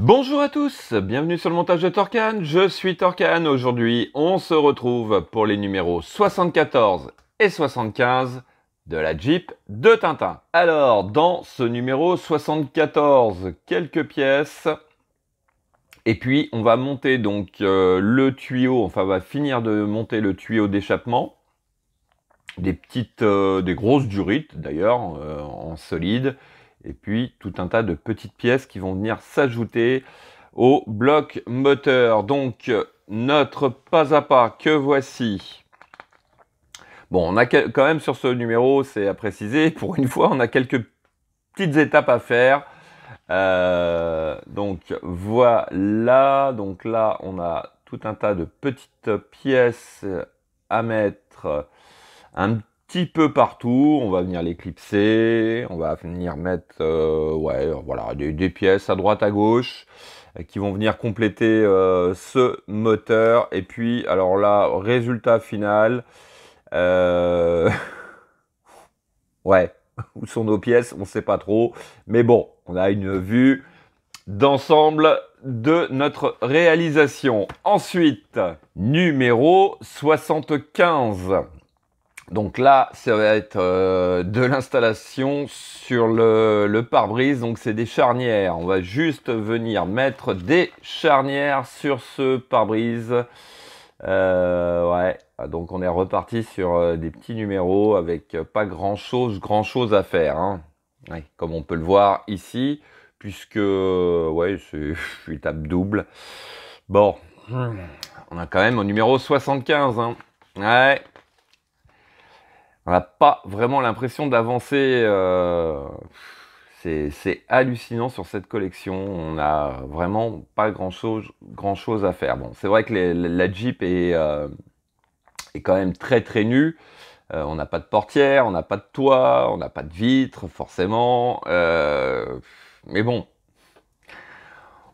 Bonjour à tous, bienvenue sur le montage de Torcan, je suis Torcan. Aujourd'hui, on se retrouve pour les numéros 74 et 75 de la Jeep de Tintin. Alors, dans ce numéro 74, quelques pièces. Et puis, on va monter donc le tuyau, enfin, on va finir de monter le tuyau d'échappement. Des grosses durites d'ailleurs, en solide. Et puis, tout un tas de petites pièces qui vont venir s'ajouter au bloc moteur. Donc, notre pas à pas que voici. Bon, on a quand même sur ce numéro, c'est à préciser, pour une fois, on a quelques petites étapes à faire. Donc, voilà. Donc là, on a tout un tas de petites pièces à mettre un petit peu partout. On va venir les clipser, on va venir mettre voilà, des pièces à droite à gauche qui vont venir compléter ce moteur. Et puis alors là, résultat final, ouais, où sont nos pièces, on ne sait pas trop, mais bon, on a une vue d'ensemble de notre réalisation. Ensuite, numéro 75. Donc là, ça va être de l'installation sur le pare-brise, donc c'est des charnières. On va juste venir mettre des charnières sur ce pare-brise. Ouais, donc on est reparti sur des petits numéros avec pas grand-chose à faire. Hein. Ouais, comme on peut le voir ici, puisque ouais, c'est étape double. Bon, on a quand même au numéro 75. Hein. Ouais. On n'a pas vraiment l'impression d'avancer. C'est hallucinant sur cette collection. On n'a vraiment pas grand-chose à faire. Bon, c'est vrai que la Jeep est quand même très nue. On n'a pas de portière, on n'a pas de toit, on n'a pas de vitres, forcément. Mais bon,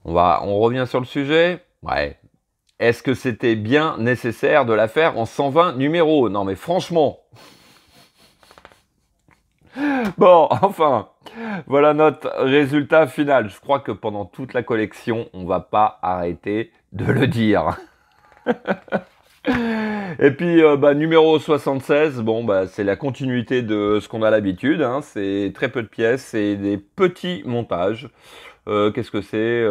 on revient sur le sujet. Ouais. Est-ce que c'était bien nécessaire de la faire en 120 numéros? Non, mais franchement... Bon, enfin, voilà notre résultat final. Je crois que pendant toute la collection, on va pas arrêter de le dire. Et puis, numéro 76, bon, c'est la continuité de ce qu'on a l'habitude. Hein. C'est très peu de pièces, c'est des petits montages. Qu'est-ce que c'est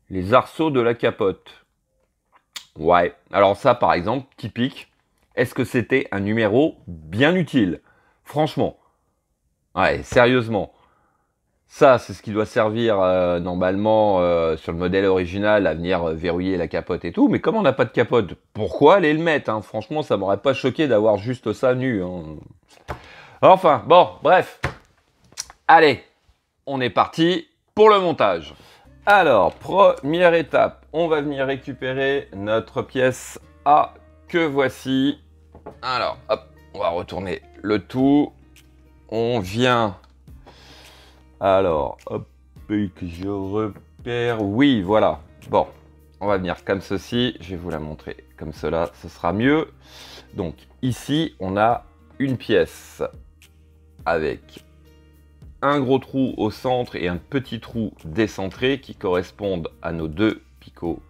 les arceaux de la capote. Ouais, alors ça, par exemple, typique. Est-ce que c'était un numéro bien utile? Franchement. Ouais, sérieusement. Ça, c'est ce qui doit servir normalement sur le modèle original à venir verrouiller la capote et tout. Mais comme on n'a pas de capote, pourquoi aller le mettre hein? Franchement, ça m'aurait pas choqué d'avoir juste ça nu. Hein. Enfin, bon, bref. Allez, on est parti pour le montage. Alors, première étape, on va venir récupérer notre pièce A que voici. Alors, hop, on va retourner le tout. On vient... Alors, hop, que je repère... Oui, voilà. Bon, on va venir comme ceci. Je vais vous la montrer comme cela, ce sera mieux. Donc, ici, on a une pièce avec un gros trou au centre et un petit trou décentré qui correspondent à nos deux picots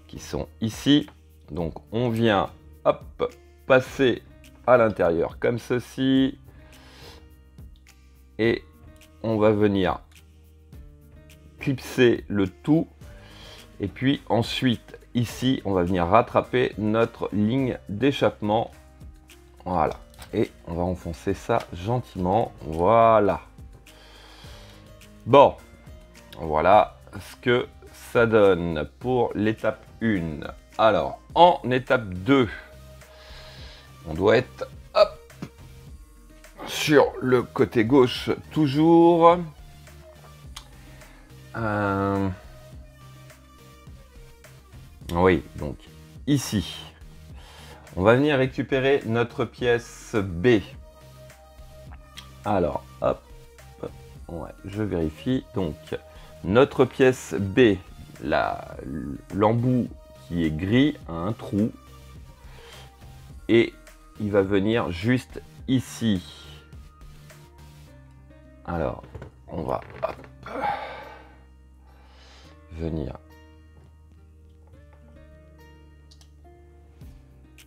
qui sont ici. Donc, on vient, hop, passer à l'intérieur comme ceci. Et on va venir clipser le tout. Et puis ensuite, ici, on va venir rattraper notre ligne d'échappement. Voilà. Et on va enfoncer ça gentiment. Voilà. Bon. Voilà ce que ça donne pour l'étape 1. Alors, en étape 2, on doit être sur le côté gauche toujours. Oui, donc ici, on va venir récupérer notre pièce B. Alors, hop, ouais, je vérifie. Donc, notre pièce B, l'embout qui est gris a un trou. Et il va venir juste ici. Alors, on va... Hop. venir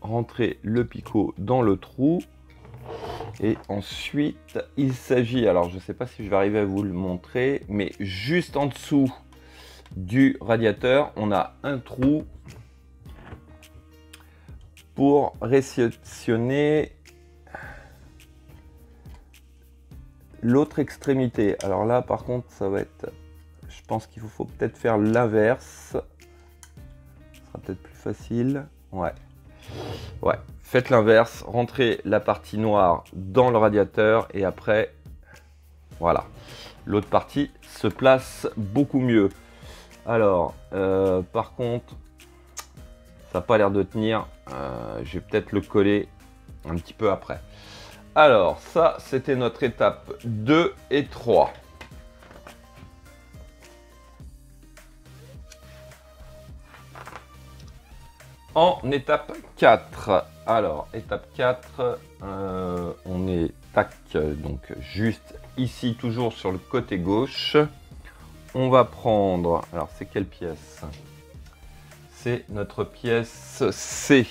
rentrer le picot dans le trou. Et ensuite, il s'agit, alors je ne sais pas si je vais arriver à vous le montrer, mais juste en dessous du radiateur, on a un trou pour réceptionner l'autre extrémité. Alors là, par contre, ça va être, je pense qu'il faut peut-être faire l'inverse. Ce sera peut-être plus facile. Ouais. Faites l'inverse, rentrez la partie noire dans le radiateur et après, voilà, l'autre partie se place beaucoup mieux. Alors, par contre, ça n'a pas l'air de tenir. Je vais peut-être le coller un petit peu après. Alors, ça, c'était notre étape 2 et 3. En étape 4, alors étape 4, on est tac, donc juste ici, toujours sur le côté gauche. On va prendre, alors c'est quelle pièce? C'est notre pièce C.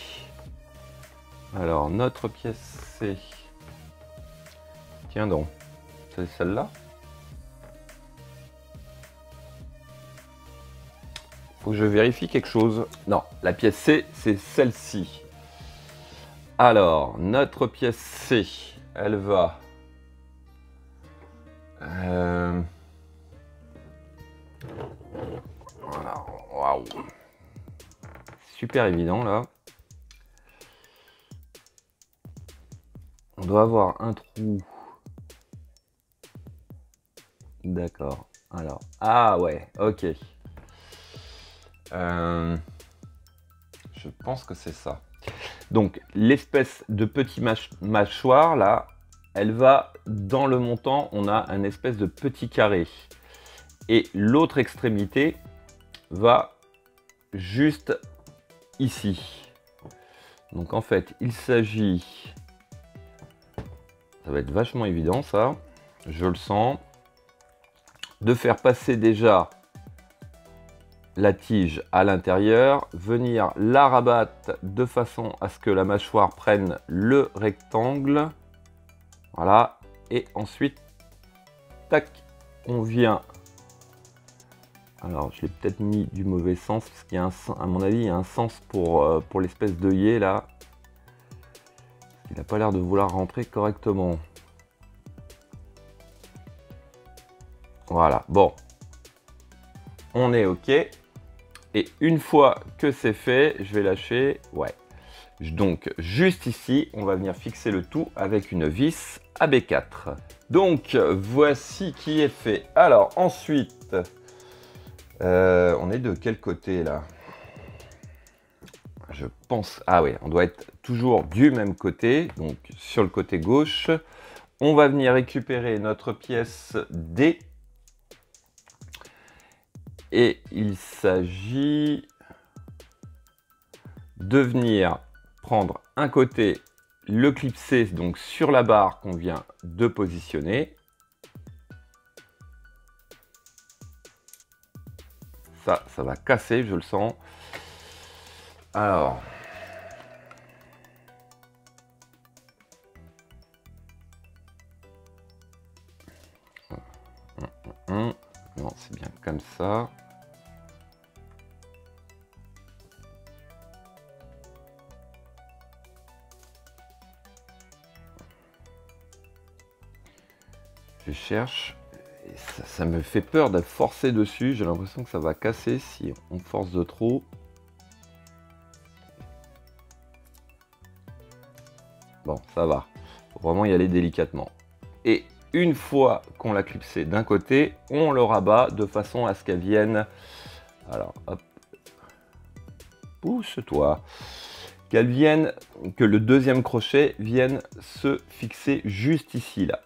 Alors notre pièce C, tiens donc, c'est celle-là? Faut que je vérifie quelque chose. Non, la pièce C, c'est celle-ci. Alors, notre pièce C, elle va... Voilà, waouh. Super évident, là. On doit avoir un trou. D'accord. Alors, ah ouais, ok. Je pense que c'est ça. Donc, l'espèce de petit mâchoire, là, elle va dans le montant, on a un espèce de petit carré. Et l'autre extrémité va juste ici. Donc, en fait, il s'agit... Ça va être vachement évident, ça. Je le sens. De faire passer déjà la tige à l'intérieur, venir la rabattre de façon à ce que la mâchoire prenne le rectangle. Voilà. Et ensuite, tac, on vient. Alors, je l'ai peut-être mis du mauvais sens, parce qu'il y a à mon avis, il y a un sens pour l'espèce d'œillet là. Il n'a pas l'air de vouloir rentrer correctement. Voilà, bon. On est OK. Et une fois que c'est fait, je vais lâcher. Ouais. Donc, juste ici, on va venir fixer le tout avec une vis AB4. Donc, voici qui est fait. Alors, ensuite, on est de quel côté, là? Je pense... Ah oui, on doit être toujours du même côté. Donc, sur le côté gauche, on va venir récupérer notre pièce D. Et il s'agit de venir prendre un côté, le clipser donc sur la barre qu'on vient de positionner. Ça va casser, je le sens. Alors... Non, c'est bien comme ça. Je cherche, et ça me fait peur d'être forcé dessus, j'ai l'impression que ça va casser si on force de trop. Bon, ça va, faut vraiment y aller délicatement. Et une fois qu'on l'a clipsé d'un côté, on le rabat de façon à ce qu'elle vienne, alors hop, pousse-toi, qu'elle vienne, que le deuxième crochet vienne se fixer juste ici, là.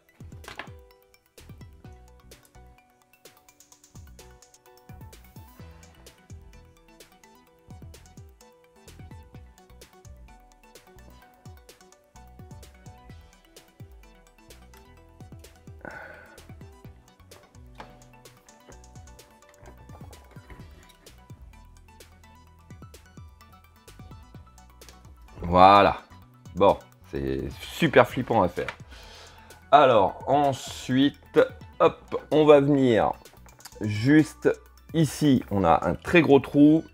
Voilà. Bon, c'est super flippant à faire. Alors, ensuite, hop, on va venir juste ici. On a un très gros trou.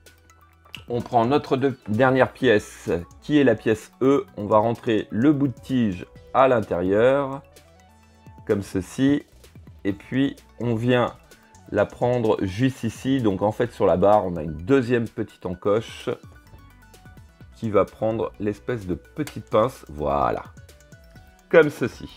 On prend notre dernière pièce, qui est la pièce E. On va rentrer le bout de tige à l'intérieur, comme ceci. Et puis, on vient la prendre juste ici. Donc, en fait, sur la barre, on a une deuxième petite encoche qui va prendre l'espèce de petite pince. Voilà. Comme ceci.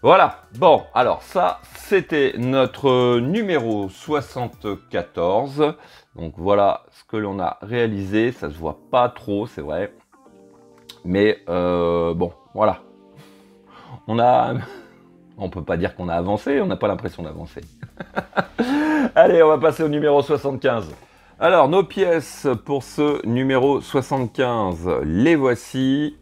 Voilà. Bon, alors ça, c'était notre numéro 74. Donc, voilà ce que l'on a réalisé. Ça se voit pas trop, c'est vrai. Mais, bon, voilà. On peut pas dire qu'on a avancé, on n'a pas l'impression d'avancer. Allez, on va passer au numéro 75. Alors, nos pièces pour ce numéro 75, les voici.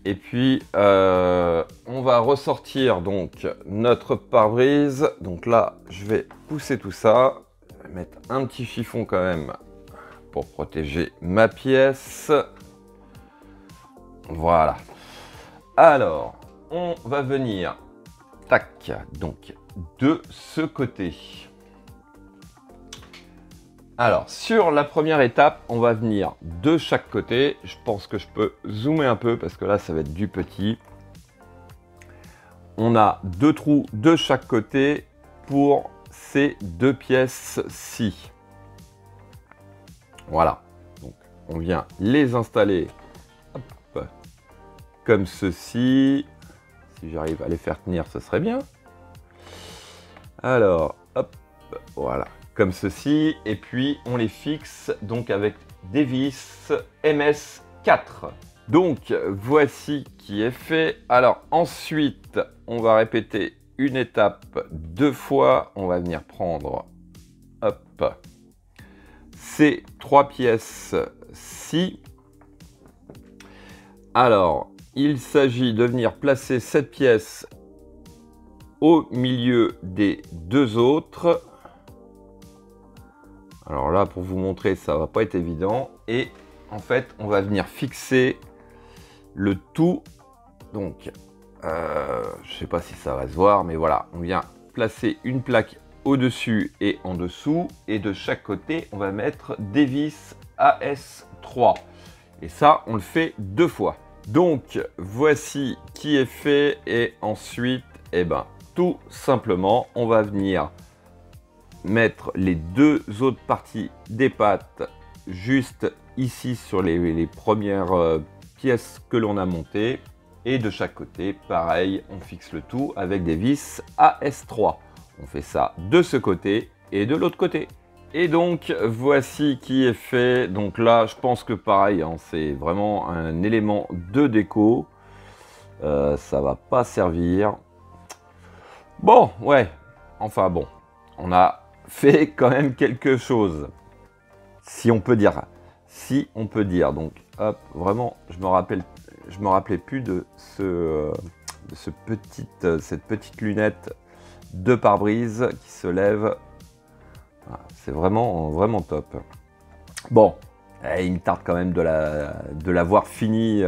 Et puis, on va ressortir donc notre pare-brise. Donc là, je vais pousser tout ça. Je vais mettre un petit chiffon quand même pour protéger ma pièce. Voilà. Alors, on va venir, tac, donc de ce côté. Alors, sur la première étape, on va venir de chaque côté. Je pense que je peux zoomer un peu parce que là, ça va être du petit. On a 2 trous de chaque côté pour ces 2 pièces-ci. Voilà. Donc, on vient les installer hop, comme ceci. Si j'arrive à les faire tenir, ce serait bien. Alors, hop, voilà. Comme ceci, et puis on les fixe donc avec des vis MS4. Donc voici qui est fait. Alors ensuite, on va répéter une étape 2 fois. On va venir prendre hop, ces 3 pièces-ci. Alors, il s'agit de venir placer cette pièce au milieu des 2 autres. Alors là, pour vous montrer, ça va pas être évident. Et en fait, on va venir fixer le tout. Donc, je sais pas si ça va se voir, mais voilà. On vient placer une plaque au-dessus et en dessous. Et de chaque côté, on va mettre des vis AS3. Et ça, on le fait 2 fois. Donc, voici qui est fait. Et ensuite, eh ben, tout simplement, on va venir mettre les 2 autres parties des pattes juste ici sur les premières pièces que l'on a montées. Et de chaque côté, pareil, on fixe le tout avec des vis AS3. On fait ça de ce côté et de l'autre côté. Et donc, voici qui est fait. Donc là, je pense que pareil, hein, c'est vraiment un élément de déco. Ça va pas servir. Bon, ouais. Enfin bon, on a fait quand même quelque chose, si on peut dire. Si on peut dire. Donc, hop, vraiment, je me rappelais plus de cette petite lunette de pare-brise qui se lève. Voilà, c'est vraiment top. Bon, il me tarde quand même de la voir finie,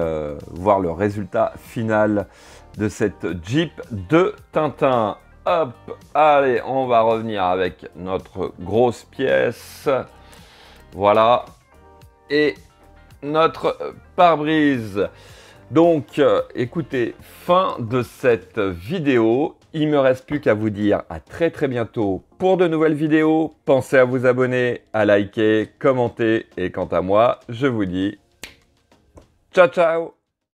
voir le résultat final de cette Jeep de Tintin. Hop, allez, on va revenir avec notre grosse pièce. Voilà. Et notre pare-brise. Donc, écoutez, fin de cette vidéo. Il me reste plus qu'à vous dire à très bientôt pour de nouvelles vidéos. Pensez à vous abonner, à liker, commenter. Et quant à moi, je vous dis ciao ciao.